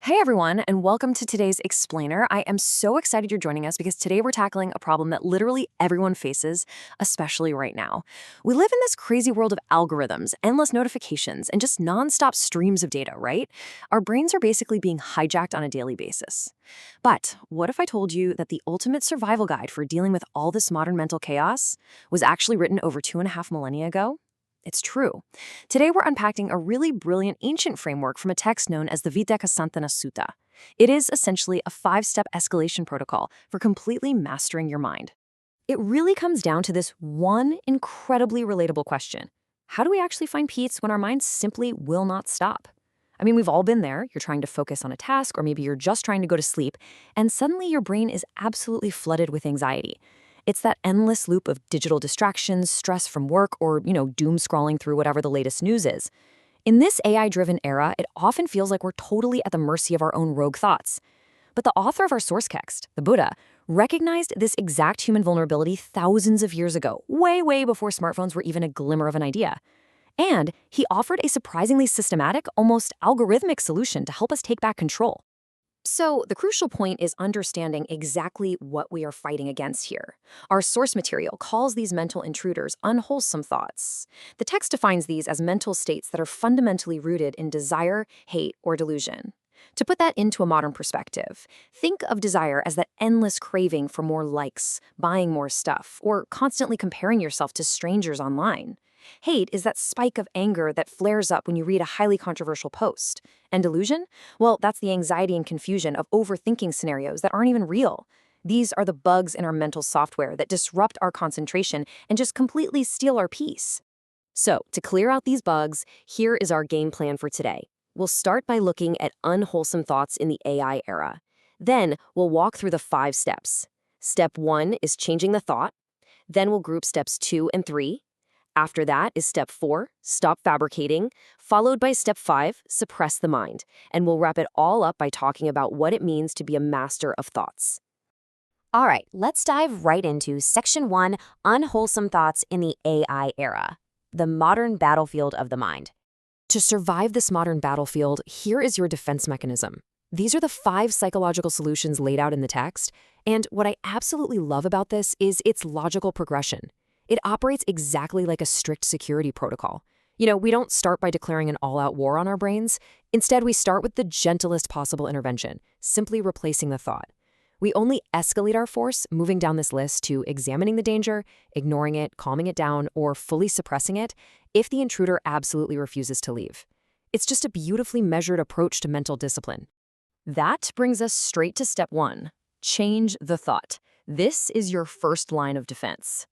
Hey everyone, and welcome to today's Explainer. I am so excited you're joining us because today we're tackling a problem that literally everyone faces, especially right now. We live in this crazy world of algorithms, endless notifications, and just nonstop streams of data, right? Our brains are basically being hijacked on a daily basis. But what if I told you that the ultimate survival guide for dealing with all this modern mental chaos was actually written over 2.5 millennia ago? It's true. Today we're unpacking a really brilliant ancient framework from a text known as the Vitakkasaṇṭhāna Sutta. It is essentially a 5-step escalation protocol for completely mastering your mind. It really comes down to this one incredibly relatable question. How do we actually find peace when our minds simply will not stop? I mean, we've all been there. You're trying to focus on a task, or maybe you're just trying to go to sleep, and suddenly your brain is absolutely flooded with anxiety. It's that endless loop of digital distractions, stress from work, or, doom scrolling through whatever the latest news is. In this AI-driven era, it often feels like we're totally at the mercy of our own rogue thoughts. But the author of our source text, the Buddha, recognized this exact human vulnerability thousands of years ago, way, way before smartphones were even a glimmer of an idea. And he offered a surprisingly systematic, almost algorithmic solution to help us take back control. So the crucial point is understanding exactly what we are fighting against here. Our source material calls these mental intruders unwholesome thoughts. The text defines these as mental states that are fundamentally rooted in desire, hate, or delusion. To put that into a modern perspective, think of desire as that endless craving for more likes, buying more stuff, or constantly comparing yourself to strangers online. Hate is that spike of anger that flares up when you read a highly controversial post. And delusion? Well, that's the anxiety and confusion of overthinking scenarios that aren't even real. These are the bugs in our mental software that disrupt our concentration and just completely steal our peace. So, to clear out these bugs, here is our game plan for today. We'll start by looking at unwholesome thoughts in the AI era. Then, we'll walk through the 5 steps. Step 1 is changing the thought. Then we'll group steps 2 and 3. After that is step 4, stop fabricating, followed by step 5, suppress the mind. And we'll wrap it all up by talking about what it means to be a master of thoughts. All right, let's dive right into Section 1, Unwholesome Thoughts in the AI Era, the modern battlefield of the mind. To survive this modern battlefield, here is your defense mechanism. These are the 5 psychological solutions laid out in the text, and what I absolutely love about this is its logical progression. It operates exactly like a strict security protocol. We don't start by declaring an all-out war on our brains. Instead, we start with the gentlest possible intervention, simply replacing the thought. We only escalate our force, moving down this list to examining the danger, ignoring it, calming it down, or fully suppressing it if the intruder absolutely refuses to leave. It's just a beautifully measured approach to mental discipline. That brings us straight to step 1, change the thought. This is your first line of defense.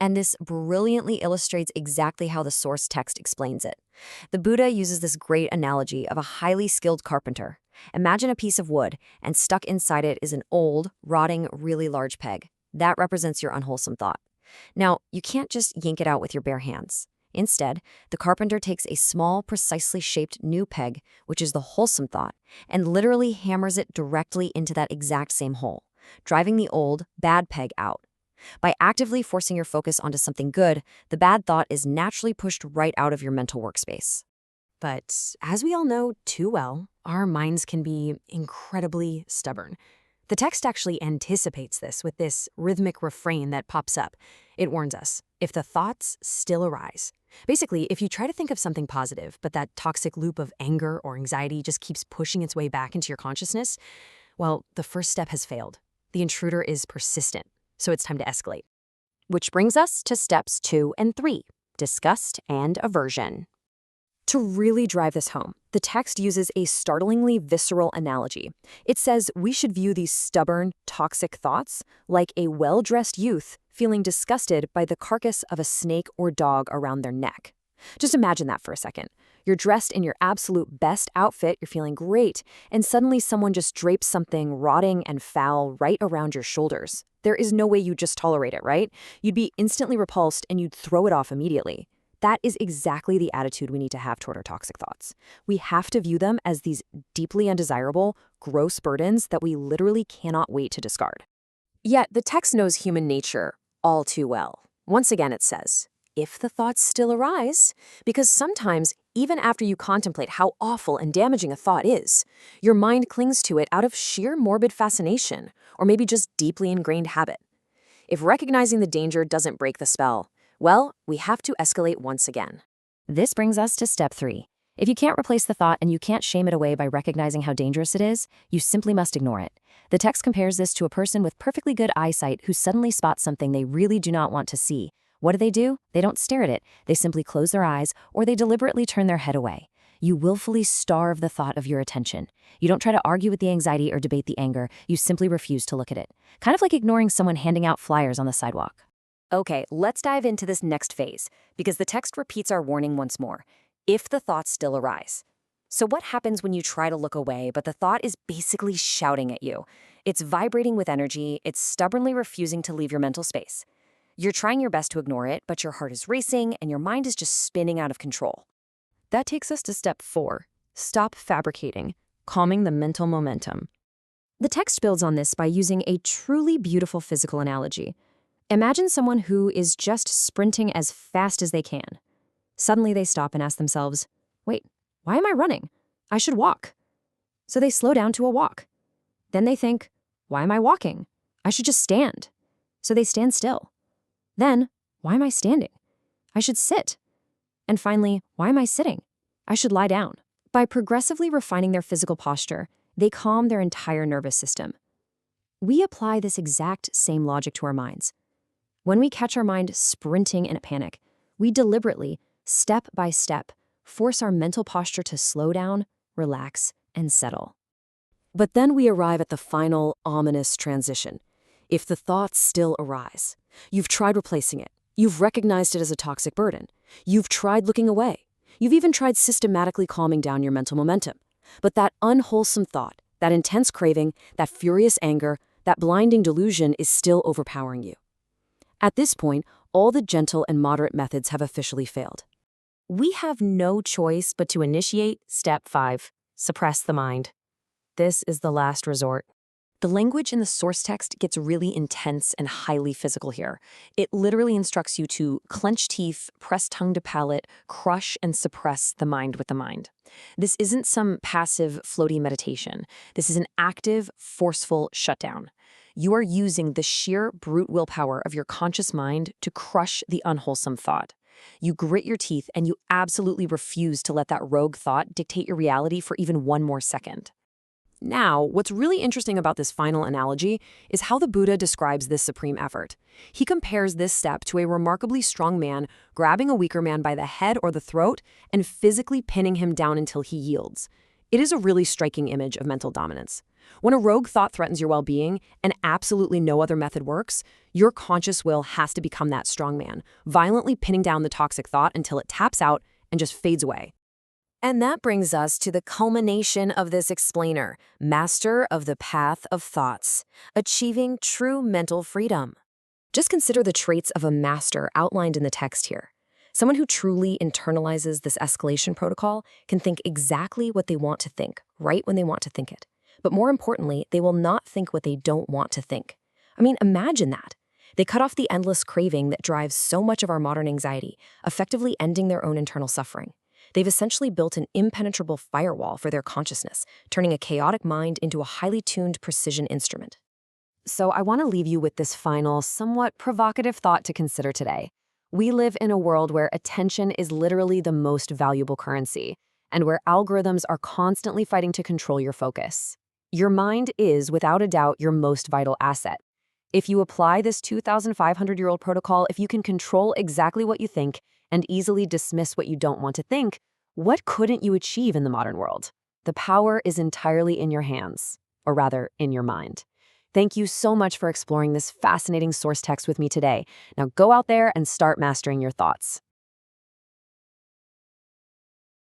And this brilliantly illustrates exactly how the source text explains it. The Buddha uses this great analogy of a highly skilled carpenter. Imagine a piece of wood, and stuck inside it is an old, rotting, really large peg. That represents your unwholesome thought. Now, you can't just yank it out with your bare hands. Instead, the carpenter takes a small, precisely shaped new peg, which is the wholesome thought, and literally hammers it directly into that exact same hole, driving the old, bad peg out. By actively forcing your focus onto something good, the bad thought is naturally pushed right out of your mental workspace. But as we all know too well, our minds can be incredibly stubborn. The text actually anticipates this with this rhythmic refrain that pops up. It warns us, if the thoughts still arise. Basically, if you try to think of something positive, but that toxic loop of anger or anxiety just keeps pushing its way back into your consciousness, well, the first step has failed. The intruder is persistent. So it's time to escalate. Which brings us to steps 2 and 3, disgust and aversion. To really drive this home, the text uses a startlingly visceral analogy. It says we should view these stubborn, toxic thoughts like a well-dressed youth feeling disgusted by the carcass of a snake or dog around their neck. Just imagine that for a second. You're dressed in your absolute best outfit, you're feeling great, and suddenly someone just drapes something rotting and foul right around your shoulders. There is no way you'd just tolerate it, right? You'd be instantly repulsed and you'd throw it off immediately. That is exactly the attitude we need to have toward our toxic thoughts. We have to view them as these deeply undesirable, gross burdens that we literally cannot wait to discard. Yet the text knows human nature all too well. Once again, it says, if the thoughts still arise, because sometimes, even after you contemplate how awful and damaging a thought is, your mind clings to it out of sheer morbid fascination, or maybe just deeply ingrained habit. If recognizing the danger doesn't break the spell, well, we have to escalate once again. This brings us to step 3. If you can't replace the thought and you can't shame it away by recognizing how dangerous it is, you simply must ignore it. The text compares this to a person with perfectly good eyesight who suddenly spots something they really do not want to see. What do? They don't stare at it. They simply close their eyes, or they deliberately turn their head away. You willfully starve the thought of your attention. You don't try to argue with the anxiety or debate the anger. You simply refuse to look at it. Kind of like ignoring someone handing out flyers on the sidewalk. Okay, let's dive into this next phase, because the text repeats our warning once more. If the thoughts still arise. So what happens when you try to look away, but the thought is basically shouting at you? It's vibrating with energy. It's stubbornly refusing to leave your mental space. You're trying your best to ignore it, but your heart is racing and your mind is just spinning out of control. That takes us to step 4. Stop fabricating, calming the mental momentum. The text builds on this by using a truly beautiful physical analogy. Imagine someone who is just sprinting as fast as they can. Suddenly they stop and ask themselves, wait, why am I running? I should walk. So they slow down to a walk. Then they think, why am I walking? I should just stand. So they stand still. Then, why am I standing? I should sit. And finally, why am I sitting? I should lie down. By progressively refining their physical posture, they calm their entire nervous system. We apply this exact same logic to our minds. When we catch our mind sprinting in a panic, we deliberately, step by step, force our mental posture to slow down, relax, and settle. But then we arrive at the final, ominous transition. If the thoughts still arise, you've tried replacing it. You've recognized it as a toxic burden. You've tried looking away. You've even tried systematically calming down your mental momentum. But that unwholesome thought, that intense craving, that furious anger, that blinding delusion is still overpowering you. At this point, all the gentle and moderate methods have officially failed. We have no choice but to initiate step 5, suppress the mind. This is the last resort. The language in the source text gets really intense and highly physical here. It literally instructs you to clench teeth, press tongue to palate, crush and suppress the mind with the mind. This isn't some passive, floaty meditation. This is an active, forceful shutdown. You are using the sheer brute willpower of your conscious mind to crush the unwholesome thought. You grit your teeth and you absolutely refuse to let that rogue thought dictate your reality for even one more second. Now, what's really interesting about this final analogy is how the Buddha describes this supreme effort. He compares this step to a remarkably strong man grabbing a weaker man by the head or the throat and physically pinning him down until he yields. It is a really striking image of mental dominance. When a rogue thought threatens your well-being and absolutely no other method works, your conscious will has to become that strong man, violently pinning down the toxic thought until it taps out and just fades away. And that brings us to the culmination of this explainer, master of the path of thoughts, achieving true mental freedom. Just consider the traits of a master outlined in the text here. Someone who truly internalizes this escalation protocol can think exactly what they want to think, right when they want to think it. But more importantly, they will not think what they don't want to think. I mean, imagine that. They cut off the endless craving that drives so much of our modern anxiety, effectively ending their own internal suffering. They've essentially built an impenetrable firewall for their consciousness, turning a chaotic mind into a highly tuned precision instrument. So I want to leave you with this final, somewhat provocative thought to consider today. We live in a world where attention is literally the most valuable currency, and where algorithms are constantly fighting to control your focus. Your mind is, without a doubt, your most vital asset. If you apply this 2,500-year-old protocol, if you can control exactly what you think and easily dismiss what you don't want to think, what couldn't you achieve in the modern world? The power is entirely in your hands, or rather, in your mind. Thank you so much for exploring this fascinating source text with me today. Now go out there and start mastering your thoughts.